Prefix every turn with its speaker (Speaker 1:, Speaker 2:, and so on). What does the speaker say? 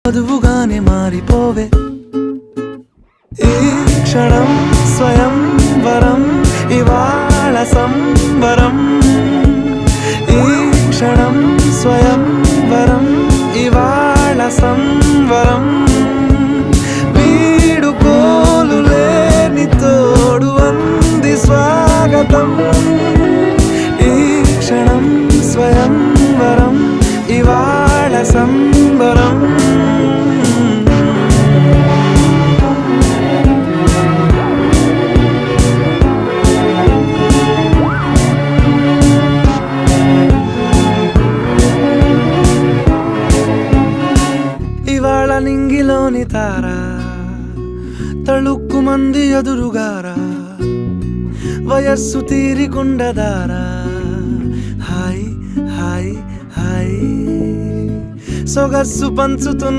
Speaker 1: వధువుగానే మారిపోవే ఈ క్షణం స్వయం వరం ఇవాళ సంబరం ఈ క్షణం స్వయం వరం ఇవాళ సంవరం వీడుకోలు లేని తోడు అంది స్వాగతం ఈ క్షణం స్వయం వరం ఇవాళ సంబరం ఇవాళ నింగిలోని తారా తళుక్కు మంది ఎదురుగారా వయస్సు తీరికుండదారా హాయ్ హాయ్ హాయ్ సొగస్సు పంచుతున్న